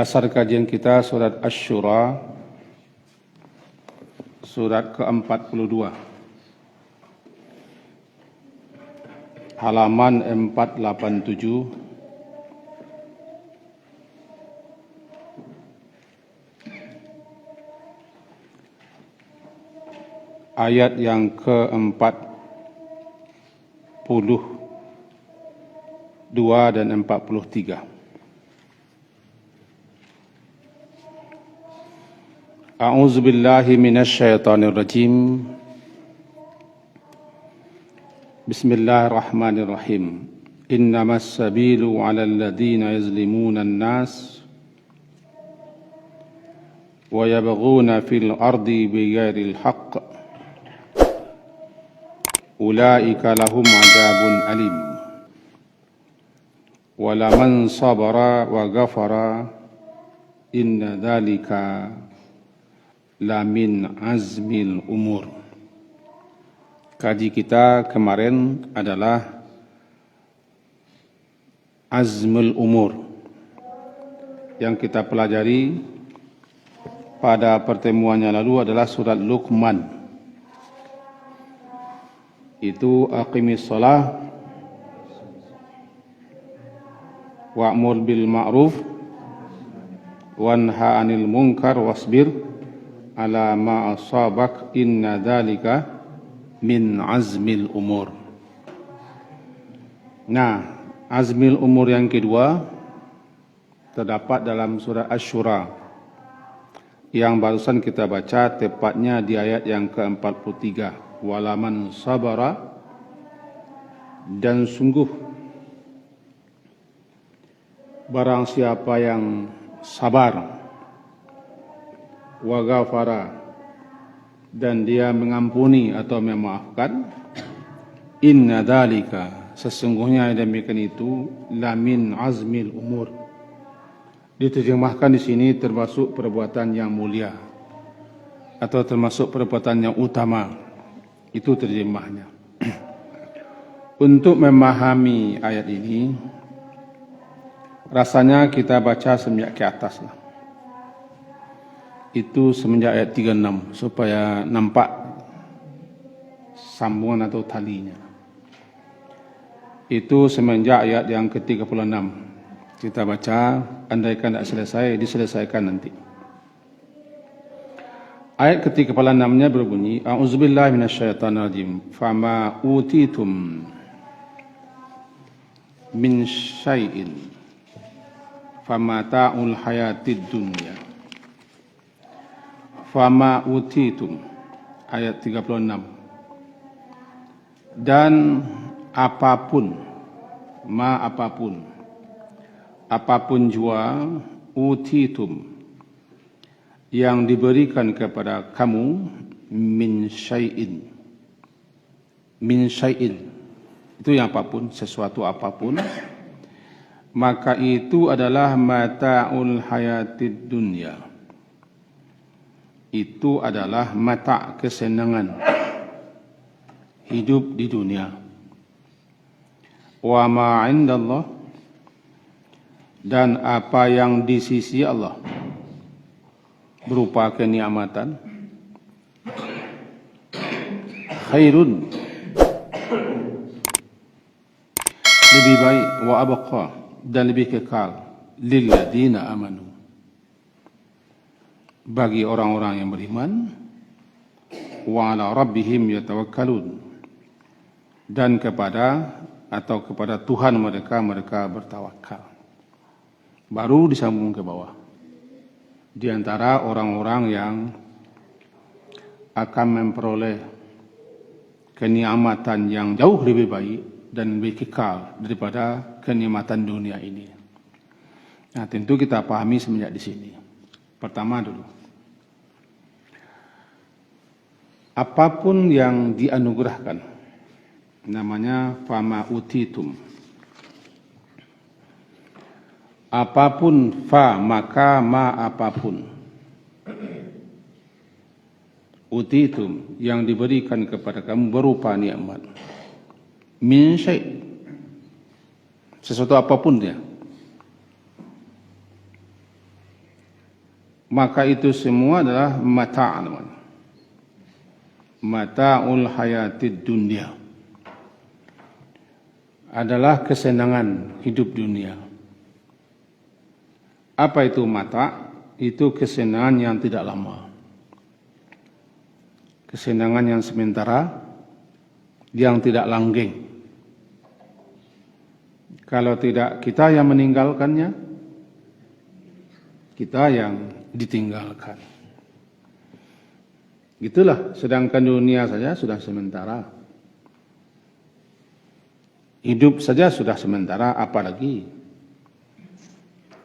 Dasar kajian kita surat Asy-Syura, surat ke-42, halaman 487, ayat yang ke-42 dan 43. A'udzu billahi minasyaitonir rajim. Bismillahirrahmanirrahim. Innamas sabilu 'alal ladzina yazlimuna an-nas wa yabghuna fil ardi bighairil haqq. Ulaika lahum 'adzabun alim. Wa laman sabara wa ghafara inna dzalika lamin azmil umur. Kaji kita kemarin adalah azmul umur yang kita pelajari pada pertemuannya lalu adalah surat Luqman. Itu aqimis shalah wa'mur bil ma'ruf wanha 'anil munkar wasbir ala ma asabak inna dzalika min azmil umur. Nah, azmil umur yang kedua terdapat dalam surah Asy-Syura yang barusan kita baca, tepatnya di ayat yang ke-43. Walaman sabara, dan sungguh barang siapa yang sabar, wa ghafara, dan dia mengampuni atau memaafkan, inna dzalika, sesungguhnya demikian itu, lamin azmil umur. Diterjemahkan di sini termasuk perbuatan yang mulia atau termasuk perbuatan yang utama. Itu terjemahnya. Untuk memahami ayat ini, rasanya kita baca semenjak ke atas lah. Itu semenjak ayat 36 supaya nampak sambungan atau talinya. Itu semenjak ayat yang ke-36 kita baca, andaikan tidak selesai, diselesaikan nanti. Ayat ke-36-nya berbunyi, A'udzubillahi minasyaitonirrajim. Fama utitum min syai'in famata'ul hayatid dunya. Fama utitum, ayat 36. Dan apapun, apapun jua, utitum, yang diberikan kepada kamu, min syai'in. Min syai'in, itu yang apapun, sesuatu apapun, maka itu adalah mata'ul hayatid dunya. Itu adalah mata, kesenangan hidup di dunia. Wa ma 'indallah, dan apa yang di sisi Allah berupa kenikmatan, khairun, lebih baik, wa abqa, dan lebih kekal, lil ladzina amanu, bagi orang-orang yang beriman, wa ala rabbihim yatawakkalun, dan kepada Tuhan mereka bertawakal. Baru disambung ke bawah. Di antara orang-orang yang akan memperoleh kenikmatan yang jauh lebih baik dan lebih kekal daripada kenikmatan dunia ini. Nah, tentu kita pahami semenjak di sini. Pertama dulu, apapun yang dianugerahkan, namanya fama utitum. Apapun, fa maka ma apapun, utitum yang diberikan kepada kamu berupa nikmat, min syai', sesuatu apapun dia, maka itu semua adalah mata', mata'ul hayatid dunia, adalah kesenangan hidup dunia. Apa itu mata'? Itu kesenangan yang tidak lama, kesenangan yang sementara, yang tidak langgeng. Kalau tidak kita yang meninggalkannya, kita yang ditinggalkan. Itulah, sedangkan dunia saja sudah sementara. Hidup saja sudah sementara, apalagi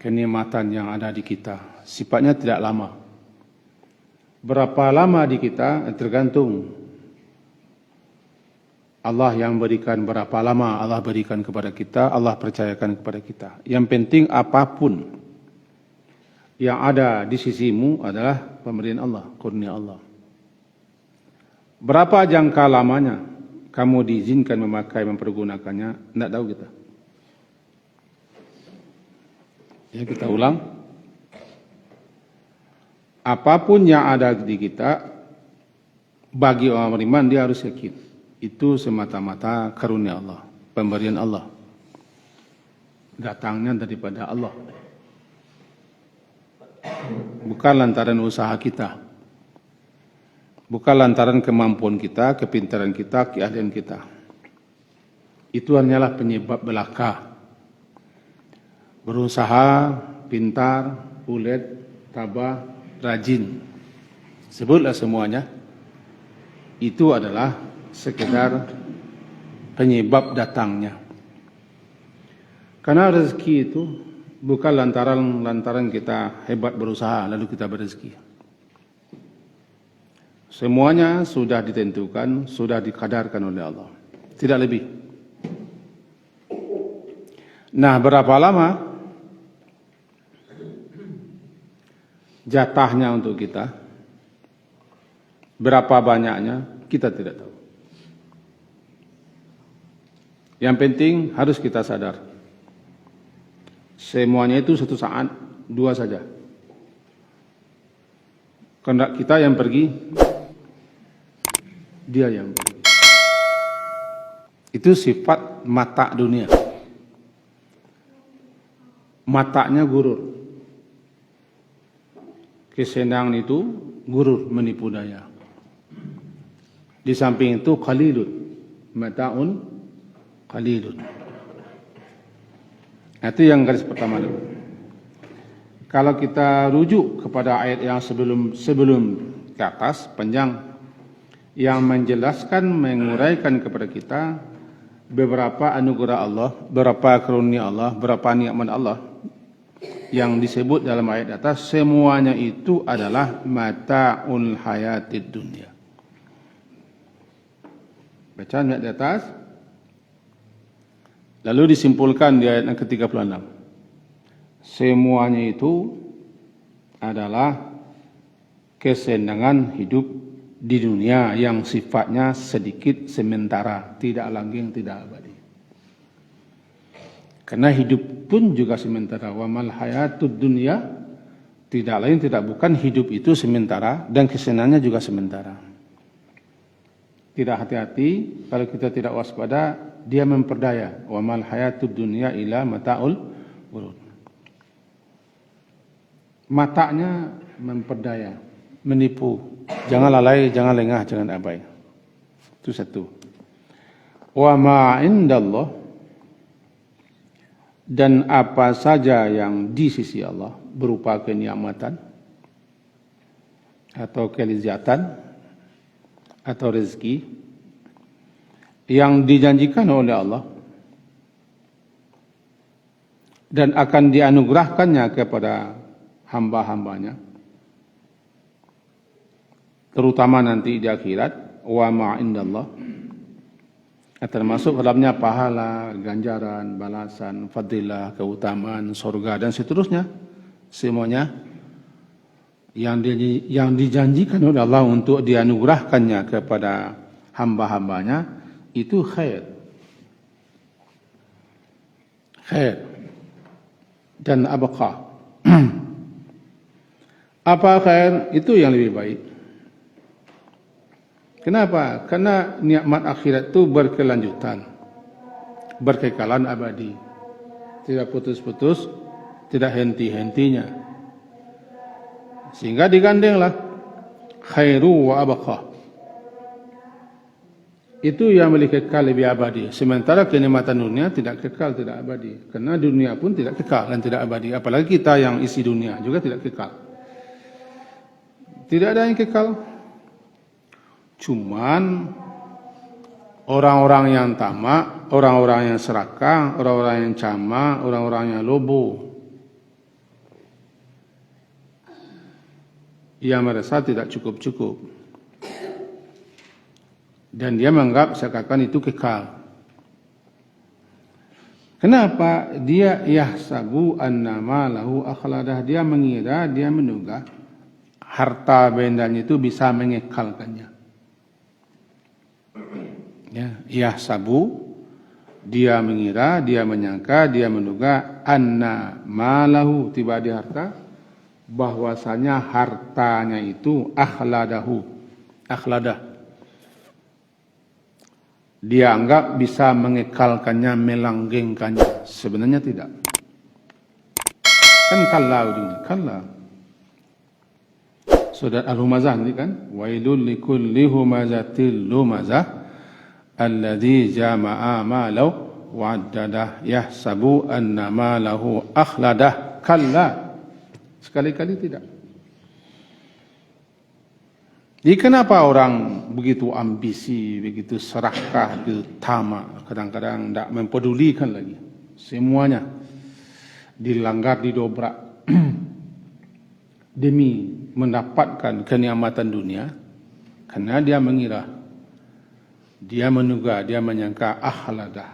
kenikmatan yang ada di kita. Sifatnya tidak lama. Berapa lama di kita tergantung Allah yang berikan, berapa lama Allah berikan kepada kita, Allah percayakan kepada kita. Yang penting apapun yang ada di sisimu adalah pemberian Allah, kurnia Allah. Berapa jangka lamanya kamu diizinkan memakai, mempergunakannya, tidak tahu kita. Ya, kita ulang. Apapun yang ada di kita, bagi orang beriman dia harus yakin. Itu semata-mata karunia Allah, pemberian Allah. Datangnya daripada Allah. Bukan lantaran usaha kita. Bukan lantaran kemampuan kita, kepintaran kita, keahlian kita. Itu hanyalah penyebab belaka. Berusaha, pintar, ulet, tabah, rajin. Sebutlah semuanya. Itu adalah sekedar penyebab datangnya. Karena rezeki itu bukan lantaran kita hebat berusaha lalu kita berezeki. Semuanya sudah ditentukan, sudah dikadarkan oleh Allah. Tidak lebih. Nah, berapa lama jatahnya untuk kita? Berapa banyaknya? Kita tidak tahu. Yang penting harus kita sadar. Semuanya itu satu saat, dua saja. Kehendak kita yang pergi, dia yang pergi. Itu sifat mata dunia. Matanya gurur. Kesenangan itu gurur, menipu daya. Di samping itu qalilun, mata'un qalilun. Itu yang garis pertama dulu. Kalau kita rujuk kepada ayat yang sebelum ke atas, panjang, yang menjelaskan, menguraikan kepada kita beberapa anugerah Allah, beberapa karunia Allah, beberapa nikmat Allah yang disebut dalam ayat atas, semuanya itu adalah mata'ul hayatid dunia. Bacaan ayat di atas. Lalu disimpulkan di ayat yang ke-36. Semuanya itu adalah kesenangan hidup di dunia yang sifatnya sedikit sementara, tidak langgeng, tidak abadi. Karena hidup pun juga sementara. Wa mal hayatud dunya, tidak lain tidak bukan hidup itu sementara dan kesenangannya juga sementara. Tidak hati-hati, kalau kita tidak waspada, dia memperdaya. Wa mal hayatud dunya illa mata'ul ghurur. Matanya memperdaya, menipu. Jangan lalai, jangan lengah, jangan abai. Itu satu. Wa ma indallah, dan apa saja yang di sisi Allah berupa kenikmatan atau kelezatan atau rezeki yang dijanjikan oleh Allah dan akan dianugerahkannya kepada hamba-hambanya, terutama nanti di akhirat. Wa ma indallah, termasuk dalamnya pahala, ganjaran, balasan, fadilah, keutamaan, surga dan seterusnya. Semuanya yang dijanjikan oleh Allah untuk dianugerahkannya kepada hamba-hambanya itu khair. Khair dan abqa. Apa khair? Itu yang lebih baik. Kenapa? Karena nikmat akhirat itu berkelanjutan, berkekalan abadi, tidak putus-putus, tidak henti-hentinya. Sehingga digandenglah khairu wa abqa. Itu yang memiliki kekal lebih abadi. Sementara kenikmatan dunia tidak kekal, tidak abadi. Karena dunia pun tidak kekal dan tidak abadi. Apalagi kita yang isi dunia juga tidak kekal. Tidak ada yang kekal. Cuman orang-orang yang tamak, orang-orang yang serakah, orang-orang yang camak, orang-orang yang lobo, ia merasa tidak cukup-cukup. Dan dia menganggap seakan-akan itu kekal. Kenapa? Dia yahsabu annama lahu akhladah. Dia mengira, dia menduga harta bendanya itu bisa mengekalkannya. Ya, yahsabu, dia mengira, dia menyangka, dia menduga anna malahu, tiba di harta, bahwasanya hartanya itu akhladahu, akhladah. Dia anggap bisa mengekalkannya, melanggengkannya. Sebenarnya tidak. Kan kalla ujungnya, kalla. Surat Al-Humazah ini kan, wailul likulli humazatil lumazah alladzi jama'a malahu wa'addadah yahsabu anna malahu akhladah. Kalla. Sekali-kali tidak. Jadi kenapa orang begitu ambisi, begitu serakah, begitu tamak, kadang-kadang tidak mempedulikan lagi. Semuanya dilanggar, didobrak demi mendapatkan kenikmatan dunia. Karena dia mengira, dia menduga, dia menyangka akhladah.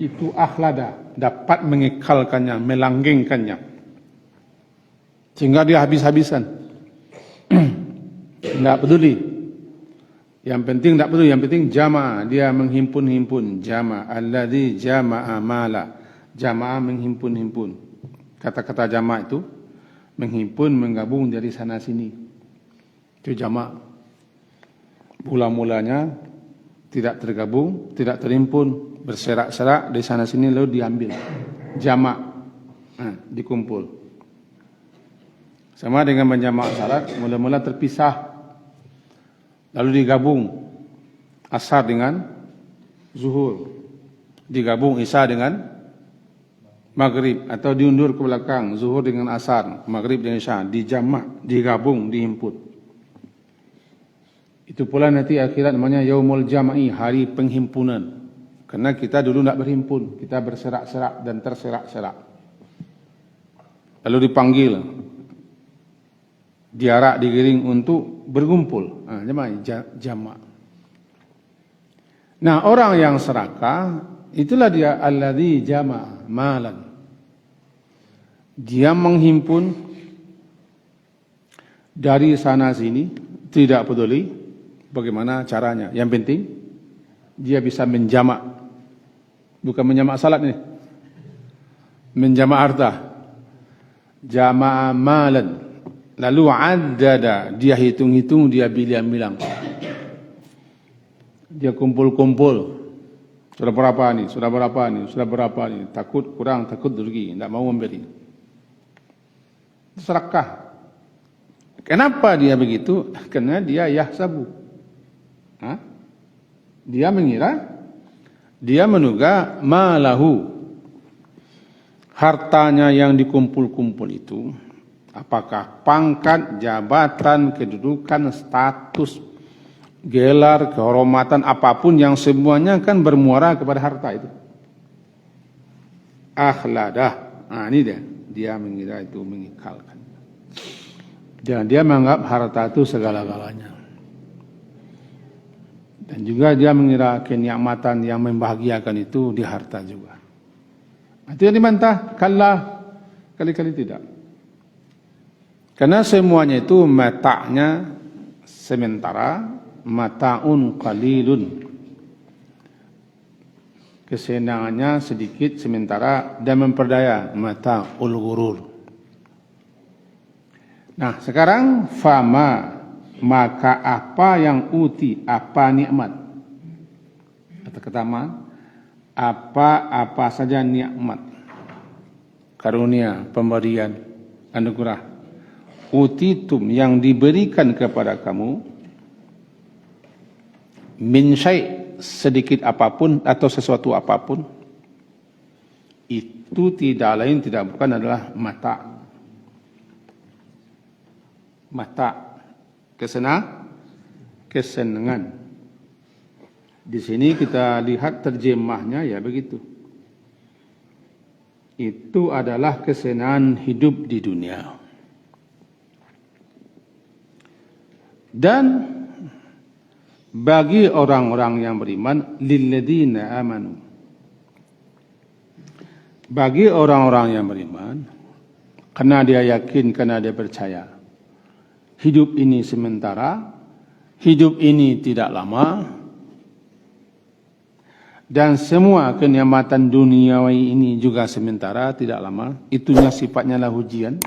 Itu akhladah, dapat mengekalkannya, melanggengkannya. Sehingga dia habis-habisan. Tidak peduli. Yang penting tidak peduli, yang penting jamaah, dia menghimpun-himpun, jamaah alladzi jama'a mala. Jamaah menghimpun-himpun. Kata-kata jamaah itu menghimpun, menggabung dari sana sini. Itu jamaah. Mula-mulanya tidak tergabung, tidak terhimpun, berserak-serak di sana sini lalu diambil. Jamaah. Dikumpul. Sama dengan menjamak salat, mula-mula terpisah, lalu digabung asar dengan zuhur, digabung isya dengan maghrib, atau diundur ke belakang, zuhur dengan asar, maghrib dengan isya, dijamak, digabung, dihimpun. Itu pula nanti akhirat namanya yaumul jama'i, hari penghimpunan. Karena kita dulu tidak berhimpun, kita berserak-serak dan terserak-serak. Lalu dipanggil, diarak, digiring untuk berkumpul. Jamak. Nah, orang yang serakah, itulah dia alladzi jama'a malan. Dia menghimpun dari sana sini, tidak peduli bagaimana caranya. Yang penting dia bisa menjamak. Bukan menjamak salat nih. Menjamak harta. Jama'a malan. Lalu addada, dia hitung-hitung, dia bilang-bilang. Dia kumpul-kumpul. Sudah berapa nih, sudah berapa nih, sudah berapa nih. Takut kurang, takut rugi, tidak mau memberi. Serakah. Kenapa dia begitu? Karena dia yahsabu. Dia mengira, dia menduga malahu. Hartanya yang dikumpul-kumpul itu, apakah pangkat, jabatan, kedudukan, status, gelar, kehormatan, apapun yang semuanya kan bermuara kepada harta itu. Akhladah. Ini dia mengira itu mengekalkan. Dan dia menganggap harta itu segala-galanya. Dan juga dia mengira kenikmatan yang membahagiakan itu di harta juga. Itu yang dibantah. Kalla, kali-kali tidak. Karena semuanya itu mata'nya sementara, mata'un qalilun. Kesenangannya sedikit sementara dan memperdaya, mata'ul ghurur. Nah, sekarang fama, maka apa yang uti, apa nikmat. Kata pertama, apa saja nikmat, karunia, pemberian, anugerah, utitum yang diberikan kepada kamu, min syai', sedikit apapun atau sesuatu apapun, itu tidak lain tidak bukan adalah mata. Mata, kesenangan. Di sini kita lihat terjemahnya ya begitu. Itu adalah kesenangan hidup di dunia. Dan bagi orang-orang yang beriman, lilladzina amanu. Bagi orang-orang yang beriman, karena dia yakin, karena dia percaya, hidup ini sementara, hidup ini tidak lama, dan semua kenikmatan duniawi ini juga sementara, tidak lama. Itunya sifatnya lah ujian.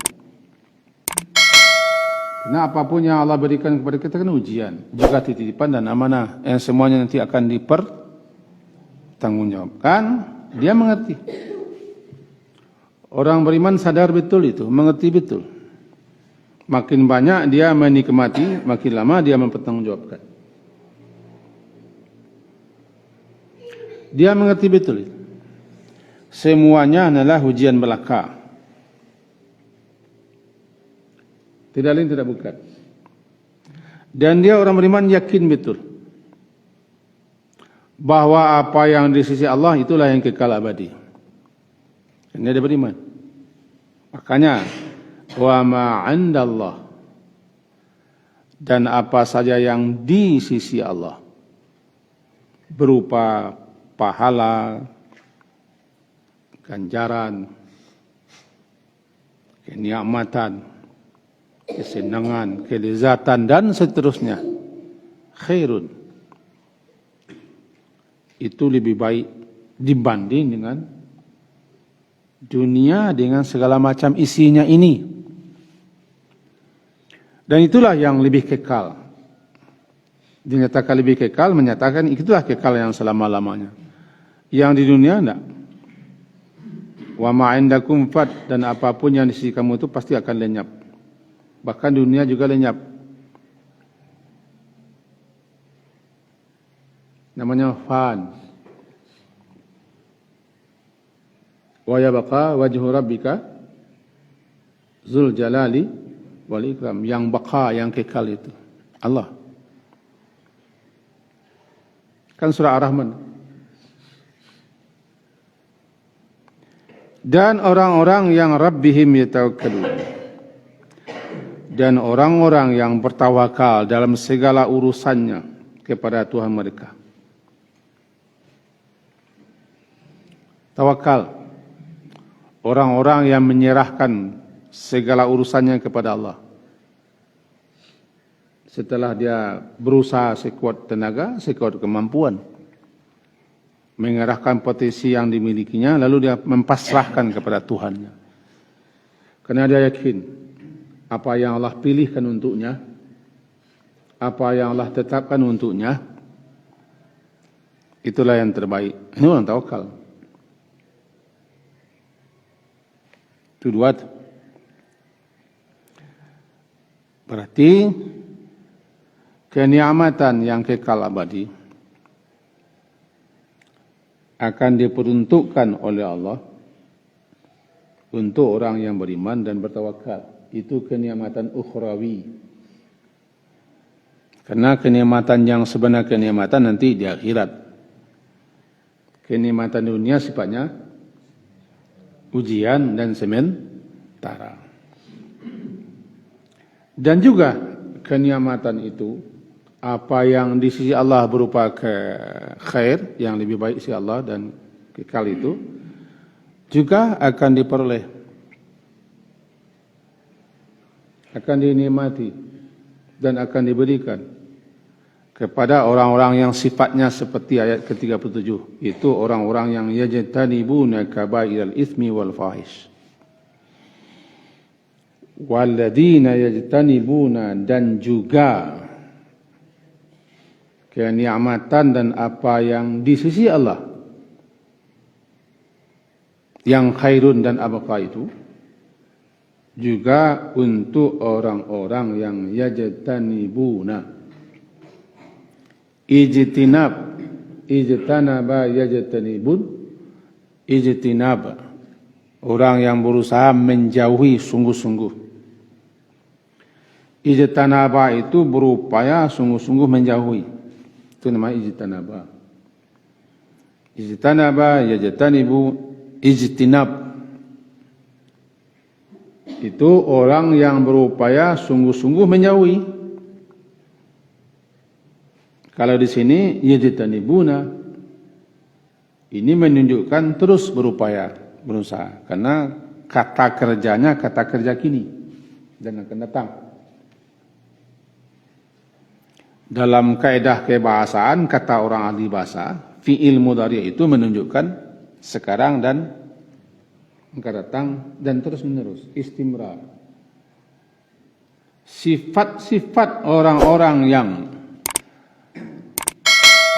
Karena apapun yang Allah berikan kepada kita kan ujian, juga titipan dan amanah, yang semuanya nanti akan dipertanggungjawabkan. Dia mengerti. Orang beriman sadar betul itu, mengerti betul. Makin banyak dia menikmati, makin lama dia mempertanggungjawabkan. Dia mengerti betul itu. Semuanya adalah ujian belaka. Tidak lain tidak bukan. Dan dia orang beriman yakin betul bahwa apa yang di sisi Allah itulah yang kekal abadi. Ini dia beriman. Makanya wa ma 'indallah, dan apa saja yang di sisi Allah berupa pahala, ganjaran, kenikmatan, kesenangan, kelezatan dan seterusnya, khairun, itu lebih baik dibanding dengan dunia dengan segala macam isinya ini. Dan itulah yang lebih kekal. Dinyatakan lebih kekal, menyatakan itulah kekal yang selama-lamanya. Yang di dunia enggak. Wa ma 'indakum fad, dan apapun yang di sisi kamu itu pasti akan lenyap. Bahkan dunia juga lenyap. Namanya fan. Wa yabqa wajhu rabbika dzul jalali wal ikram. Yang baqa, yang kekal itu Allah. Kan surah Ar-Rahman. Dan orang-orang yang rabbihim yatawakkalun, dan orang-orang yang bertawakal dalam segala urusannya kepada Tuhan mereka. Tawakal, orang-orang yang menyerahkan segala urusannya kepada Allah. Setelah dia berusaha sekuat tenaga, sekuat kemampuan, mengerahkan potensi yang dimilikinya, lalu dia mempasrahkan kepada Tuhannya. Karena dia yakin apa yang Allah pilihkan untuknya, apa yang Allah tetapkan untuknya, itulah yang terbaik. Ini orang tawakal. Itu dua. Berarti kenikmatan yang kekal abadi akan diperuntukkan oleh Allah untuk orang yang beriman dan bertawakal. Itu kenikmatan ukhrawi. Karena kenikmatan yang sebenar kenikmatan nanti di akhirat. Kenikmatan dunia sifatnya ujian dan sementara. Dan juga kenikmatan itu, apa yang di sisi Allah berupa khair, yang lebih baik sisi Allah dan kekal itu, juga akan diperoleh, akan dinikmati, dan akan diberikan kepada orang-orang yang sifatnya seperti ayat ke-37. Itu orang-orang yang yajtanibuna kabairal itsmi wal fahish. walladzina yajtanibuna, dan juga kenikmatan dan apa yang di sisi Allah yang khairun dan apakah itu, juga untuk orang-orang yang yajtanibuna. Ijtanaba yajtanibun, ijtinab, orang yang berusaha menjauhi sungguh-sungguh. Ijtanaba itu berupaya sungguh-sungguh menjauhi, itu namanya ijtanaba. Ijtanaba yajtanibu, ijtinab itu orang yang berupaya sungguh-sungguh menjauhi. Kalau di sini yajtanibuna, ini menunjukkan terus berupaya, berusaha, karena kata kerjanya kata kerja kini dan akan datang. Dalam kaedah kebahasaan, kata orang ahli bahasa, fi'il mudhari' itu menunjukkan sekarang dan akan datang dan terus menerus, istimrar. Sifat-sifat orang-orang yang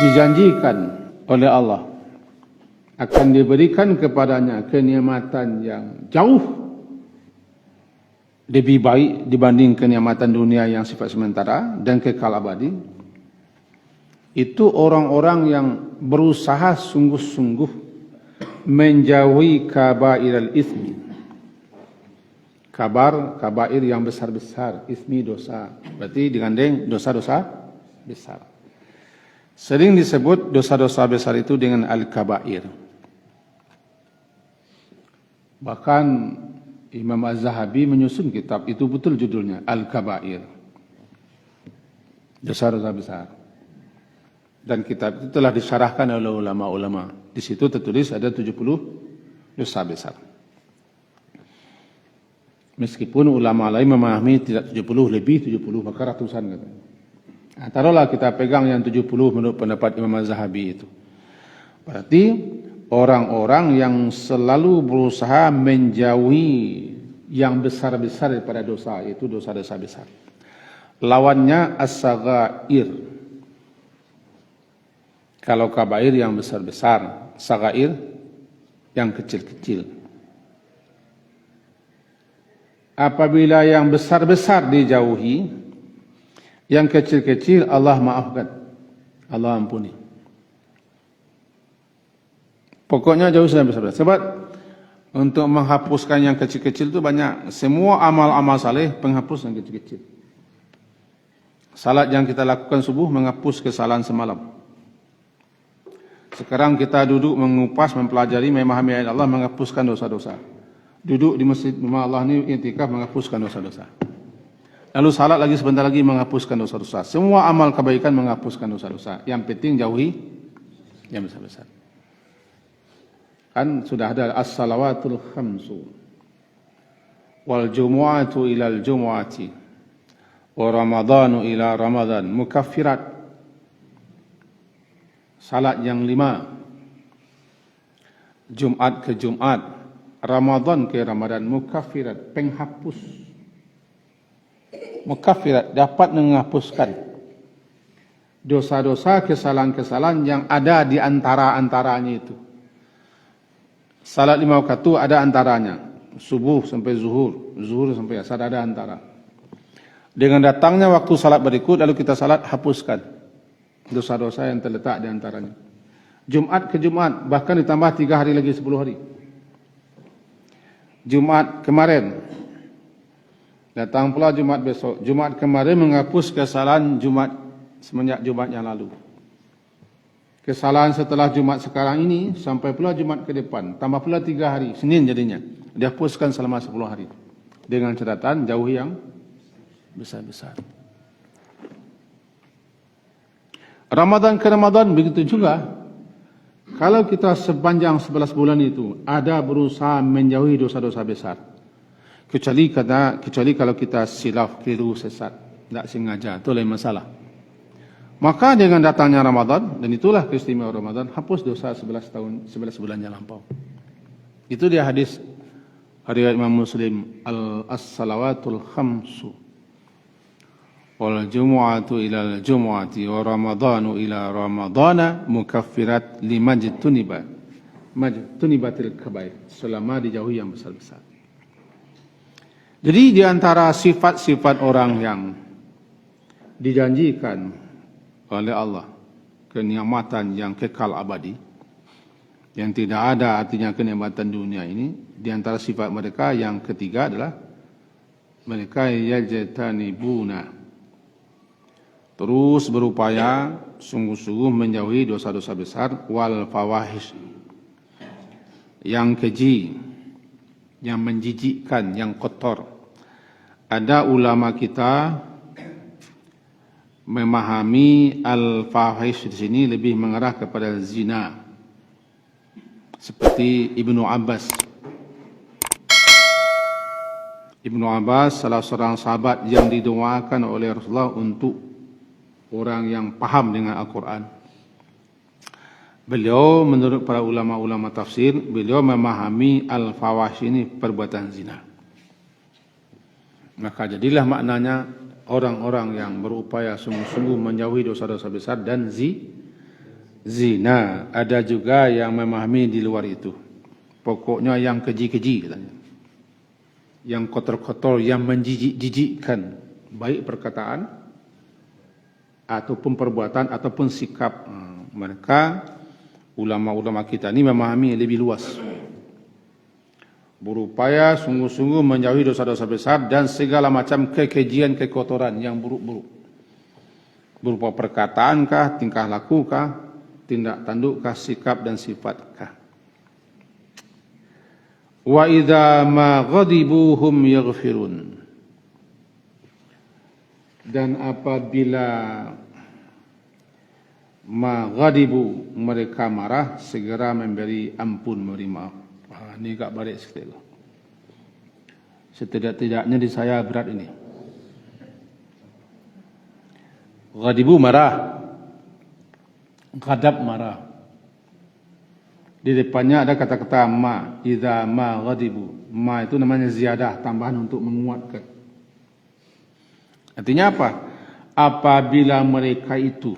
dijanjikan oleh Allah akan diberikan kepadanya kenikmatan yang jauh lebih baik dibanding kenikmatan dunia yang sifat sementara dan kekal abadi. Itu orang-orang yang berusaha sungguh-sungguh menjauhi kabairul ismi. Kabair yang besar-besar, ismi dosa. Berarti digandeng dosa-dosa besar. Sering disebut dosa-dosa besar itu dengan al-kabair. Bahkan Imam Az-Zahabi menyusun kitab itu, betul judulnya Al-Kabair, dosa-dosa besar. Dan kitab itu telah disyarahkan oleh ulama-ulama. Di situ tertulis ada 70 dosa besar. Meskipun ulama lain memahami tidak 70, lebih 70, maka ratusan katanya. Nah, taruhlah kita pegang yang 70 menurut pendapat Imam Az-Zahabi itu. Berarti orang-orang yang selalu berusaha menjauhi yang besar-besar daripada dosa, itu dosa-dosa besar. Lawannya as-saghair. Kalau kabair yang besar-besar, saghair yang kecil-kecil. Apabila yang besar-besar dijauhi, yang kecil-kecil Allah maafkan, Allah ampuni. Pokoknya jauh sudah besar-besar. Sebab untuk menghapuskan yang kecil-kecil itu banyak. Semua amal-amal saleh penghapus yang kecil-kecil. Salat yang kita lakukan subuh menghapus kesalahan semalam. Sekarang kita duduk mengupas, mempelajari, memahami ayat Allah, menghapuskan dosa-dosa. Duduk di masjid rumah Allah ini i'tikaf, menghapuskan dosa-dosa. Lalu salat lagi sebentar lagi, menghapuskan dosa-dosa. Semua amal kebaikan menghapuskan dosa-dosa. Yang penting jauhi yang besar-besar. Kan sudah ada as-salawatul khamsu wal jumu'atu ilal jumu'ati wa ramadhanu ila ramadhan mukaffirat. Salat yang 5, Jumat ke Jumat, Ramadhan ke Ramadan, mukaffirat, penghapus. Mukaffirat, dapat menghapuskan dosa-dosa, kesalahan-kesalahan yang ada di antara-antaranya itu. Salat 5 waktu ada antaranya, subuh sampai zuhur, zuhur sampai asar ada antara. Dengan datangnya waktu salat berikut, lalu kita salat, hapuskan dosa-dosa yang terletak di antaranya. Jumat ke Jumat, bahkan ditambah 3 hari lagi, 10 hari. Jumat kemarin, datang pula Jumat besok. Jumat kemarin menghapus kesalahan Jumat semenjak Jumat yang lalu. Kesalahan setelah Jumat sekarang ini sampai pula Jumat ke depan. Tambah pula 3 hari, Senin jadinya. Dihapuskan selama 10 hari. Dengan catatan jauhi yang besar-besar. Ramadan ke Ramadan begitu juga. Kalau kita sepanjang 11 bulan itu ada berusaha menjauhi dosa-dosa besar. Kecuali kalau kita silaf, keliru, sesat, tidak sengaja, itu lain masalah. Maka dengan datangnya Ramadan, dan itulah keistimewaan Ramadan, hapus dosa 11 bulan yang lampau. Itu dia hadis riwayat Imam Muslim, as-salawatul khamsu wal jumu'atu ila al-jumu'ati wa ramadhanu ila ramadhana mukaffirat majtunibatil kabair, selama dijauhi yang besar-besar. Jadi di antara sifat-sifat orang yang dijanjikan oleh Allah kenikmatan yang kekal abadi, yang tidak ada artinya kenikmatan dunia ini, di antara sifat mereka yang ketiga adalah mereka yajtanibuna, terus berupaya sungguh-sungguh menjauhi dosa-dosa besar, wal fawahish, yang keji, yang menjijikkan, yang kotor. Ada ulama kita memahami al-fawahish di sini lebih mengarah kepada zina, seperti Ibnu Abbas. Ibnu Abbas salah seorang sahabat yang didoakan oleh Rasulullah untuk orang yang paham dengan Al-Quran. Beliau menurut para ulama-ulama tafsir, beliau memahami al-fawahish ini perbuatan zina. Maka jadilah maknanya orang-orang yang berupaya sungguh-sungguh menjauhi dosa-dosa besar dan zina. Ada juga yang memahami di luar itu. Pokoknya yang keji-keji katanya, yang kotor-kotor, yang menjijik-jijikkan, baik perkataan ataupun perbuatan ataupun sikap. Mereka ulama-ulama kita ini memahami lebih luas, berupaya sungguh-sungguh menjauhi dosa-dosa besar dan segala macam kekejian, kekotoran yang buruk-buruk, berupa perkataankah, tingkah lakukah, tindak tandukkah, sikap dan sifatkah. Wa idza ma ghadibu hum yaghfirun, dan apabila maghadibu mereka marah, segera memberi ampun, memberi maaf. Ini agak balik sikit. Setidak-tidaknya di saya berat ini. Ghadibu marah, ghadab marah. Di depannya ada kata-kata ma, idza ma ghadibu. Ma itu namanya ziyadah, tambahan untuk menguatkan. Artinya apa? Apabila mereka itu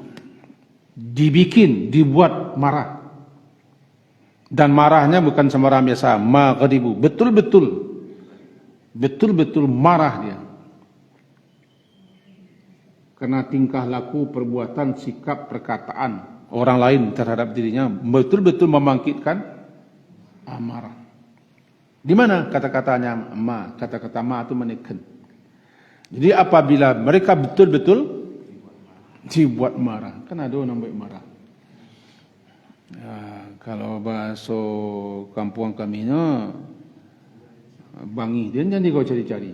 dibuat marah, dan marahnya bukan sembarang biasa, ma ghadibu, betul-betul marah dia, karena tingkah laku, perbuatan, sikap, perkataan orang lain terhadap dirinya betul-betul membangkitkan amarah. Di mana kata-katanya ma? Kata-kata ma itu menekan. Jadi apabila mereka betul-betul dibuat marah, kan ada orang baik marah. Ya, kalau bahasa kampung kami ni, bangi dia jangan kau cari-cari.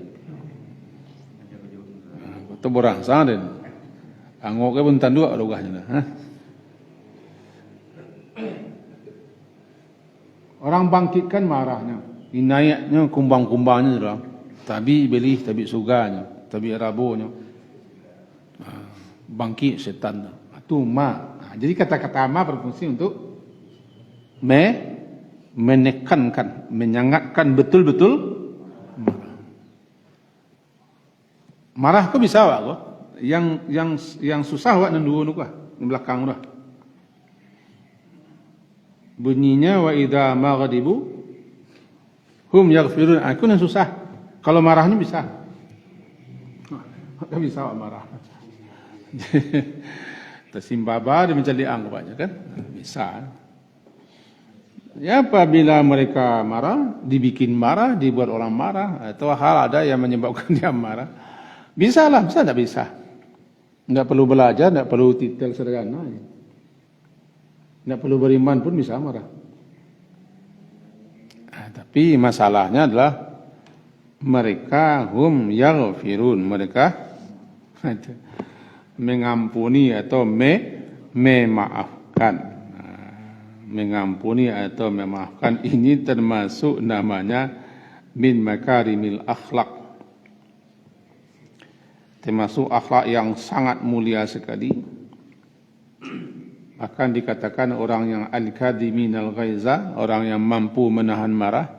Kau borang sana dan angok ke pun tanduk logahnya. Orang bangkitkan marahnya, inaiknya kumbang-kumbangnya sudah, tabi belih, tabi suganya, tabi rabonya. Bangkit setan itu ma. Jadi kata-kata ma berfungsi untuk menekankan, menyangatkan betul-betul marah. Marah kau bisa awak kau? Yang susah awak nandu nukah di belakang dah. Bunyinya wa idza ma ghadibu hum yaghfirun. Aku yang susah. Kalau marahnya bisa. Tak bisa awak marah. Tersimbaba dia mencari angk banyak kan? Bisa. Ya, apabila mereka marah, dibikin marah, dibuat orang marah, atau hal ada yang menyebabkan dia marah, bisa lah, bisa tak bisa. Tidak perlu belajar, tidak perlu titel sederhana, tidak perlu beriman pun bisa marah. Tapi masalahnya adalah mereka hum yaghfirun, mereka mengampuni atau memaafkan. Mengampuni atau memaafkan ini termasuk namanya min makarimil akhlak, termasuk akhlak yang sangat mulia sekali. Akan dikatakan orang yang al-kadhiminal ghaiza, orang yang mampu menahan marah,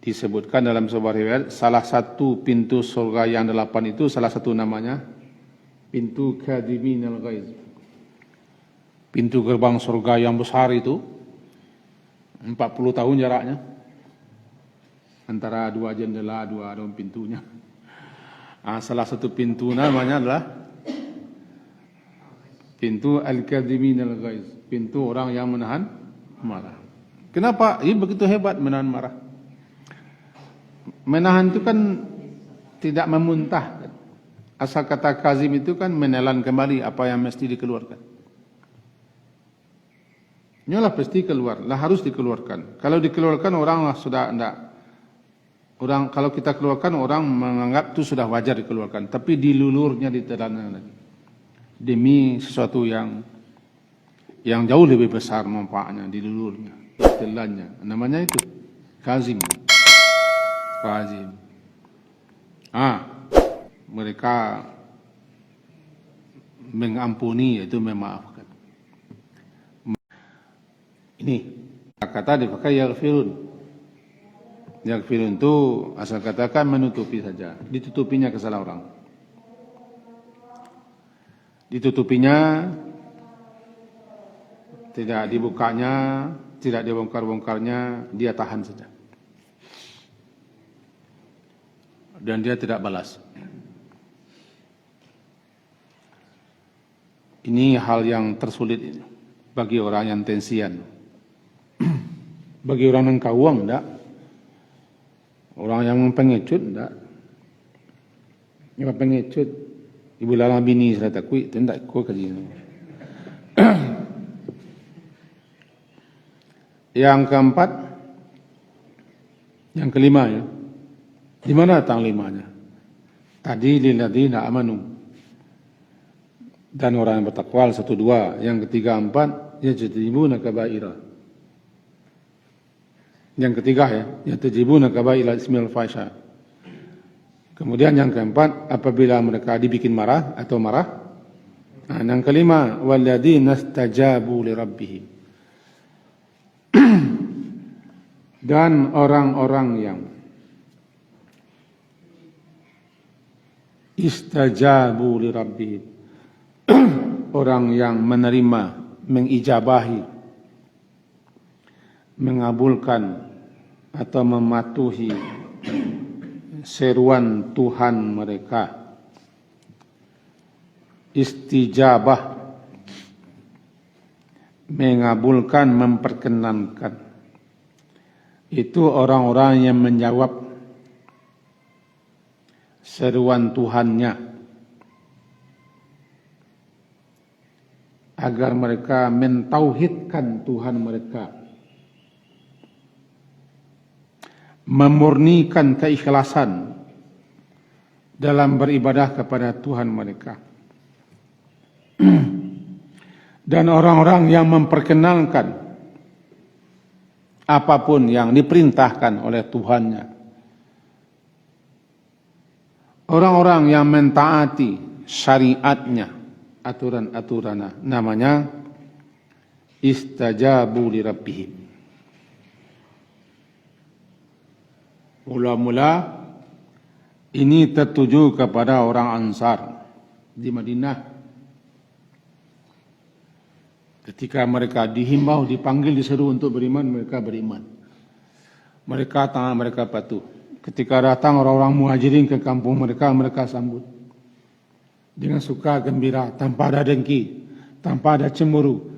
Disebutkan dalam sebuah riwayat, salah satu pintu surga yang 8 itu, salah satu namanya pintu Kadhiminal Ghaiz. Pintu gerbang surga yang besar itu, 40 tahun jaraknya, antara dua jendela, dua pintunya. Salah satu pintu namanya adalah pintu Al-Kadhiminal Ghaiz, pintu orang yang menahan marah. Kenapa? Ini begitu hebat menahan marah. Menahan itu kan tidak memuntah. Asal kata kazim itu kan menelan kembali apa yang mesti dikeluarkan. Inilah pasti keluar, lah harus dikeluarkan. Kalau dikeluarkan orang lah sudah tidak. Orang kalau kita keluarkan orang menganggap itu sudah wajar dikeluarkan, tapi dilulurnya ditelan lagi. Demi sesuatu yang jauh lebih besar manfaatnya, dilulurnya, ditelannya. Namanya itu kazim. Kazim. Mereka mengampuni, yaitu memaafkan. Ini kata dipakai yaghfirun. Yaghfirun itu asal katakan menutupi saja, ditutupinya kesalahan orang. Ditutupinya, tidak dibukanya, tidak dibongkar-bongkarnya, dia tahan saja. Dan dia tidak balas. Ini hal yang tersulit bagi orang yang tensian. Bagi orang yang kawang, tidak. Orang yang pengecut, tidak. Yang pengecut, ibu lala bini saya takui, itu tidak kau kaji. Yang keempat, yang kelima ya. Di mana datang limanya? Tadi lilladzina amanu. Dan orang yang bertakwa 1, 2. Yang ketiga 4, yajtanibuna kabaira. Yang ketiga ya, yajtanibuna kabaira ismil fahisha. Kemudian yang keempat, apabila mereka dibikin marah atau marah. Yang kelima, walladzina istajabu lirabbihim. Dan orang-orang yang istajabu li rabbihim, orang yang menerima, mengijabahi, mengabulkan atau mematuhi seruan Tuhan mereka. Istijabah, mengabulkan, memperkenankan. Itu orang-orang yang menjawab seruan Tuhannya agar mereka mentauhidkan Tuhan mereka, memurnikan keikhlasan dalam beribadah kepada Tuhan mereka. Dan orang-orang yang memperkenalkan apapun yang diperintahkan oleh Tuhannya. Orang-orang yang mentaati syariatnya, aturan-aturannya, namanya istajabu li rabbihim. Mula-mula ini tertuju kepada orang Ansar di Madinah. Ketika mereka dihimbau, dipanggil, diseru untuk beriman, mereka beriman. Mereka taat, mereka patuh. Ketika datang orang-orang muhajirin ke kampung mereka, mereka sambut dengan suka gembira, tanpa ada dengki, tanpa ada cemburu,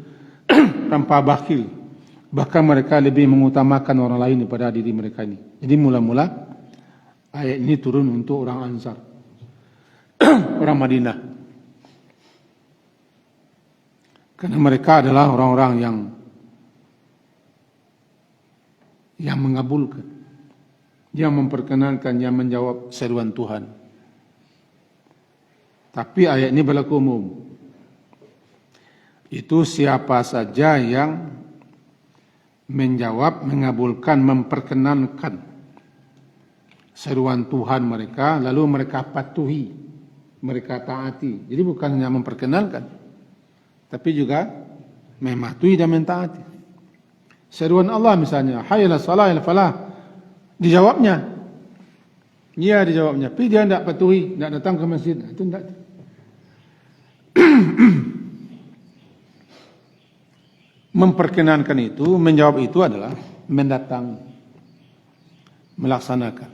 tanpa bakhil. Bahkan mereka lebih mengutamakan orang lain daripada diri mereka ini. Jadi mula-mula ayat ini turun untuk orang Ansar, orang Madinah. Karena mereka adalah orang-orang yang mengabulkan, yang memperkenankan, yang menjawab seruan Tuhan. Tapi ayat ini berlaku umum. Itu siapa saja yang menjawab, mengabulkan, memperkenankan seruan Tuhan mereka, lalu mereka patuhi, mereka taati. Jadi bukan hanya memperkenalkan, tapi juga mematuhi dan mentaati. Seruan Allah misalnya, hayya ala salah, hayya ala falah. Dijawabnya. Ya, dijawabnya. Tapi dia tidak patuhi, tidak datang ke masjid. Itu tidak. Memperkenankan itu, menjawab itu adalah mendatang, melaksanakan.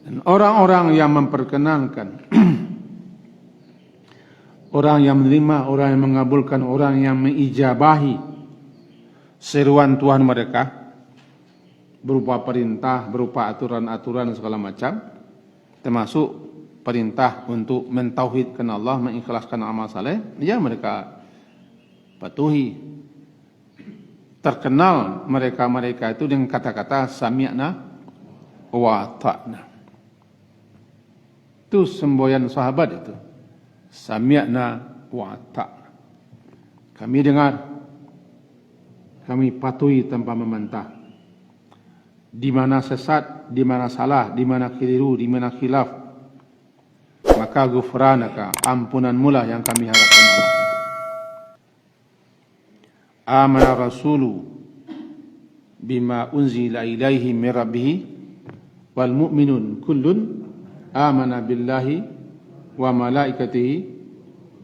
Dan orang-orang yang memperkenankan, orang yang menerima, orang yang mengabulkan, orang yang mengijabahi seruan Tuhan mereka, berupa perintah, berupa aturan-aturan segala macam, termasuk perintah untuk mentauhidkan Allah, mengikhlaskan amal saleh, ya mereka patuhi. Terkenal mereka-mereka itu dengan kata-kata sami'na wa ta'na. Itu semboyan sahabat itu. Sami'na wa ta'na. Kami dengar, kami patuhi tanpa membantah. Di mana sesat, di mana salah, di mana keliru, di mana khilaf, maka ghufranaka, ampunanmu lah yang kami harapkan Allah. Amana rasulu bima unzila ilaihi min rabbih wal mu'minun kullun amana billahi wa malaikatihi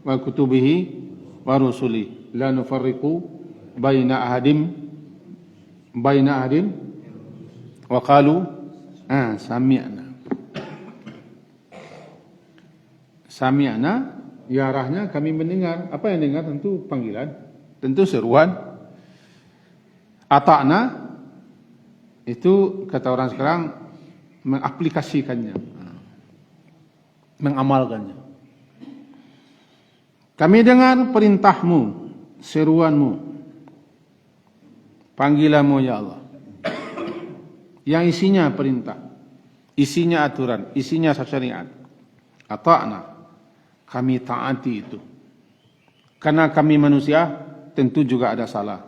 wa kutubihi wa rusulihi la nufarriqu baina ahadin wa qalu sami'na. Sami'na, ya arahnya kami mendengar. Apa yang dengar? Tentu panggilan, tentu seruan. Ata'na, itu kata orang sekarang mengaplikasikannya, mengamalkannya. Kami dengar perintahmu, seruanmu, panggilanmu ya Allah, yang isinya perintah, isinya aturan, isinya syariat. Ata'na, kami taati itu. Karena kami manusia, tentu juga ada salah,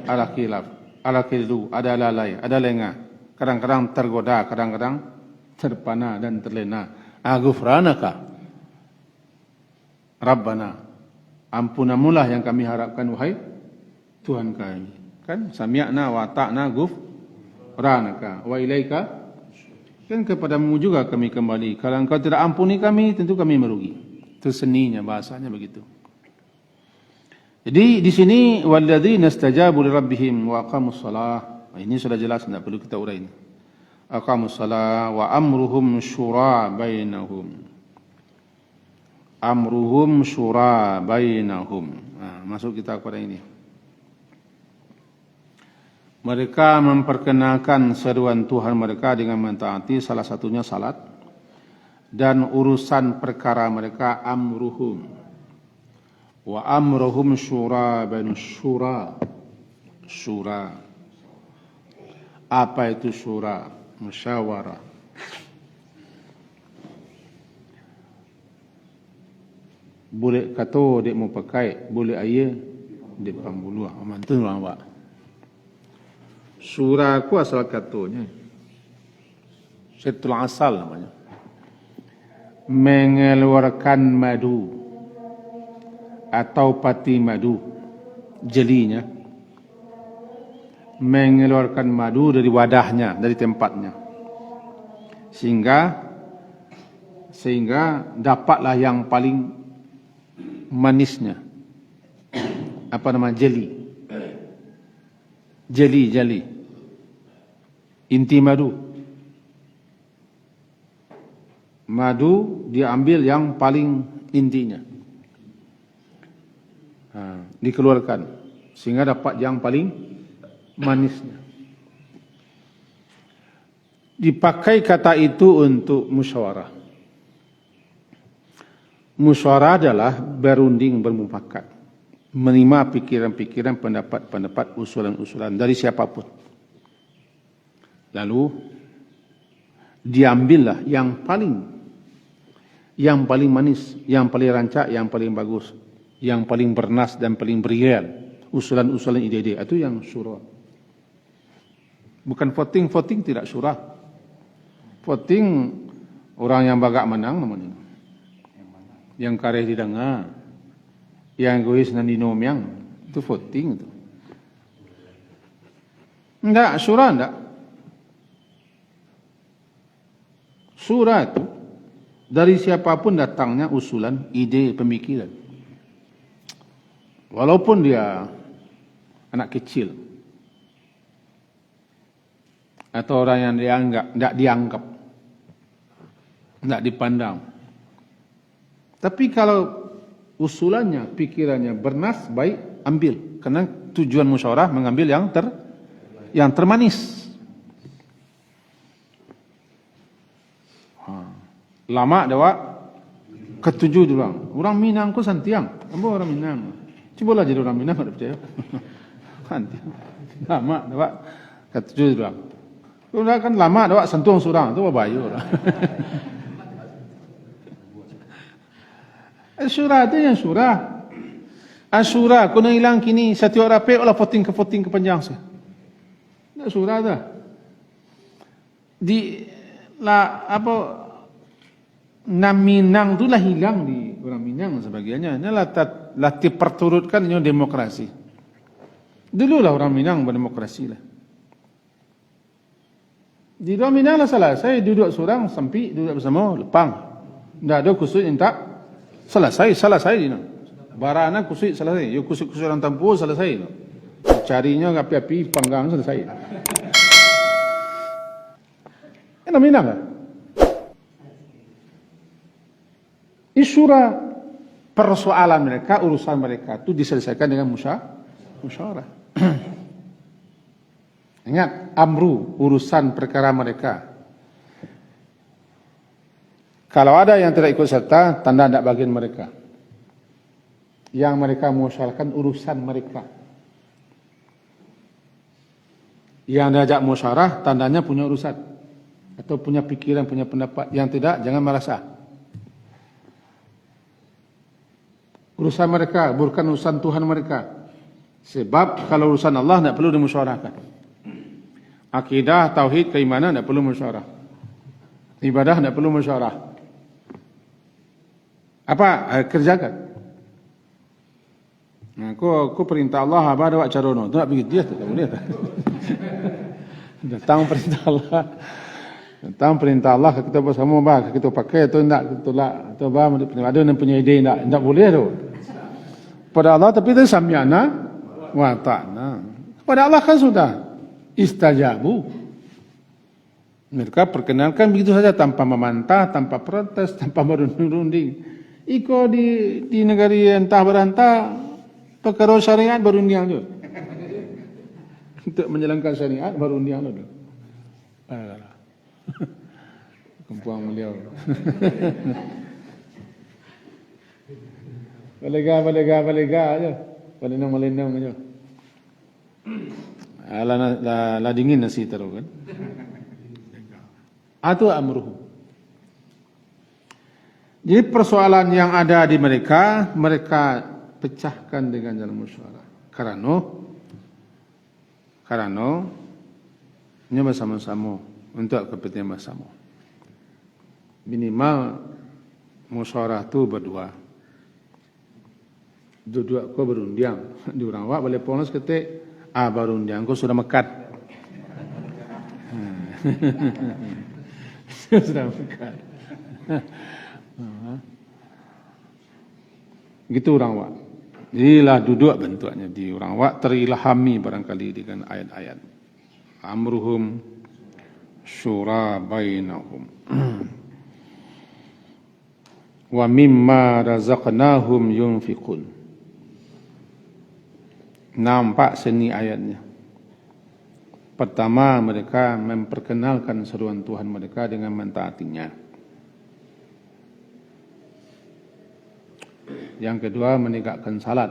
ada khilaf, ada keliru, ada lalai, ada lengah. Kadang-kadang tergoda, kadang-kadang terpana dan terlena. Ghufranaka Rabbana, ampunamulah yang kami harapkan wahai Tuhan kami. Kan sami'na wa ta'na ghufranaka wa ilaika, kan kepadamu juga kami kembali. Kalau engkau tidak ampuni kami, tentu kami merugi. Itu seninya, bahasanya begitu. Jadi di sini walladzina istajabu lirabbihim wa aqamus shalah. Ini sudah jelas, tidak perlu kita urai. Aqamus shalah wa amruhum syura bainahum. Amruhum syura bainahum. Masuk kita kepada ini. Mereka memperkenalkan seruan Tuhan mereka dengan mentaati, salah satunya salat, dan urusan perkara mereka amruhum. Wa amruhum syura bainu syura. Syura. Apa itu syura? Musyawarah. Boleh kata dek mau pakai, boleh ayah dek pambuluh. Mantun orang Pak. Syura ku asal katanya. Setul asal namanya. Mengeluarkan madu atau pati madu, jelinya, mengeluarkan madu dari wadahnya, dari tempatnya, sehingga dapatlah yang paling manisnya. Apa nama? Jeli, inti madu. Madu diambil yang paling intinya, dikeluarkan sehingga dapat yang paling manisnya. Dipakai kata itu untuk musyawarah. Musyawarah adalah berunding, bermufakat, menerima pikiran-pikiran, pendapat-pendapat, usulan-usulan dari siapapun. Lalu diambillah yang paling manis, yang paling rancak, yang paling bagus, yang paling bernas dan paling bereal, usulan-usulan ide-ide. Itu yang syura. Bukan voting tidak syura. Voting orang yang bagak menang namanya. Yang kareh didengar, yang egois dan dinomiang, itu voting itu. Enggak, syura enggak. Surah itu dari siapapun datangnya usulan, ide, pemikiran. Walaupun dia anak kecil atau orang yang tidak dianggap, tidak dipandang. Tapi kalau usulannya, pikirannya bernas, baik, ambil. Karena tujuan musyawarah mengambil yang termanis. Lama dah, ketujuh dulu. Orang Minang ko santiang. Apa orang Minang? Cubalah jadi orang Minang, tak percaya. Santiang. Lama dah, ketujuh dulu. Sudah kan lama dah, sentuh surang. Itu apa bayu? Surah itu yang surah. Surah, kena hilang kini. Setiap rapi, olah voting ke panjang sah. Tidak surah dah. Minang tu lah hilang di orang Minang sebagainya. Ini latih perturutkan ini demokrasi. Dulu lah orang Minang berdemokrasi lah. Di orang Minang lah selesai duduk seorang sampai duduk bersama lepang. Tidak ada kusut yang tak selesai di sana. Barana kusut selesai. Yo kusut orang Tampu selesai. Carinya api-api panggang selesai. Ini Minang lah. Surah persoalan mereka, urusan mereka itu diselesaikan dengan musyawarah. Ingat, amru, urusan perkara mereka. Kalau ada yang tidak ikut serta, tanda tidak bagian mereka. Yang mereka musyawarahkan urusan mereka. Yang diajak musyawarah, tandanya punya urusan. Atau punya pikiran, punya pendapat. Yang tidak, jangan merasa. Urusan mereka, bukan urusan Tuhan mereka. Sebab kalau urusan Allah tidak perlu dimusyawarahkan. Akidah, tauhid, keimanan tidak perlu musyawarah. Ibadah tidak perlu musyawarah. Apa? Kerjakan. Nah, aku perintah Allah, apa ada wak carono. Tu nak pergi dia, tak boleh. Datang perintah Allah. Datang perintah Allah, kita bersama, kita pakai atau tidak, kita tolak. Atau ada yang punya ide, tidak boleh tu. Pada Allah, tapi itu samyana wa ta'na. Pada Allah kan sudah istajabu. Mereka perkenalkan begitu saja tanpa memantah, tanpa protes, tanpa berunding-runding. Iko di negara entah berantah, perkara syariat berunding tu. Untuk menjalankan syariat berunding tu. Kempuang beliau. Balega aja. Balenang aja. La dingin nasi terus kan. Atau amruhu. Jadi persoalan yang ada di mereka pecahkan dengan jalan musyawarah. Karena ini bersama-sama untuk kepentingan bersama. Minimal musyawarah itu berdua. Dua kau berundiang. Di orang awak boleh polos ketik. Berundiang kau sudah mekat. Sudah mekat. Gitu orang awak. Jadilah duduk bentuknya di orang awak terilhami barangkali dengan ayat-ayat. Amruhum syura bainahum. Wa mimma razaqnahum yunfiqun. Nampak seni ayatnya. Pertama, mereka memperkenalkan seruan Tuhan mereka dengan mentaatinya. Yang kedua, menegakkan salat.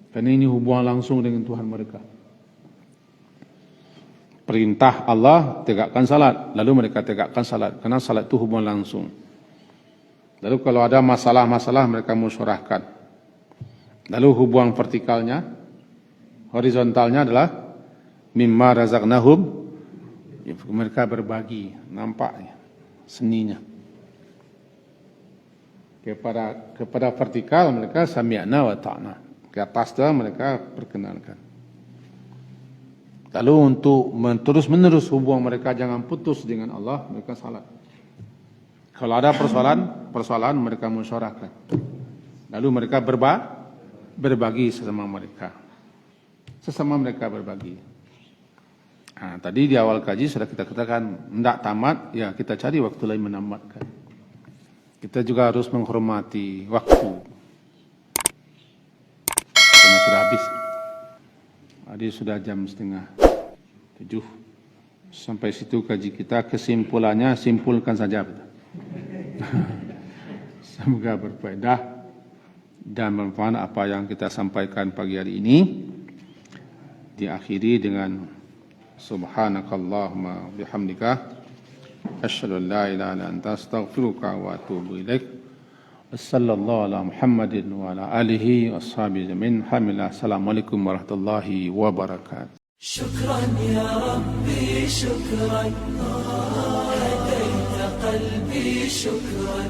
Karena ini hubungan langsung dengan Tuhan mereka. Perintah Allah, tegakkan salat. Lalu mereka tegakkan salat. Karena salat itu hubungan langsung. Lalu kalau ada masalah-masalah, mereka musyawarahkan. Lalu hubungan vertikalnya, horizontalnya adalah mimma razaqnahum. Mereka berbagi, nampak seninya. Kepada vertikal mereka sami'na wa ta'na. Ke atas dah mereka perkenalkan. Lalu untuk terus-menerus hubungan mereka jangan putus dengan Allah, mereka salat. Kalau ada persoalan mereka musyawarahkan. Lalu mereka berbagi sesama mereka. Sesama mereka berbagi. Nah, tadi di awal kaji sudah kita katakan, tidak tamat, ya kita cari waktu lain menamatkan. Kita juga harus menghormati waktu. Karena sudah habis. Tadi sudah jam 6:30. Sampai situ kaji kita, kesimpulannya simpulkan saja. Semoga berfaedah dan bermanfaat apa yang kita sampaikan pagi hari ini. Diakhiri dengan subhanakallahumma bihamdika asyhadu an la ilaha illa anta astaghfiruka wa atubu ilaik. Wassallallahu ala Muhammadin wa ala alihi washabihi ajmain. Assalamualaikum warahmatullahi wabarakatuh. شكرا يا ربي شكرا هديت قلبي شكرا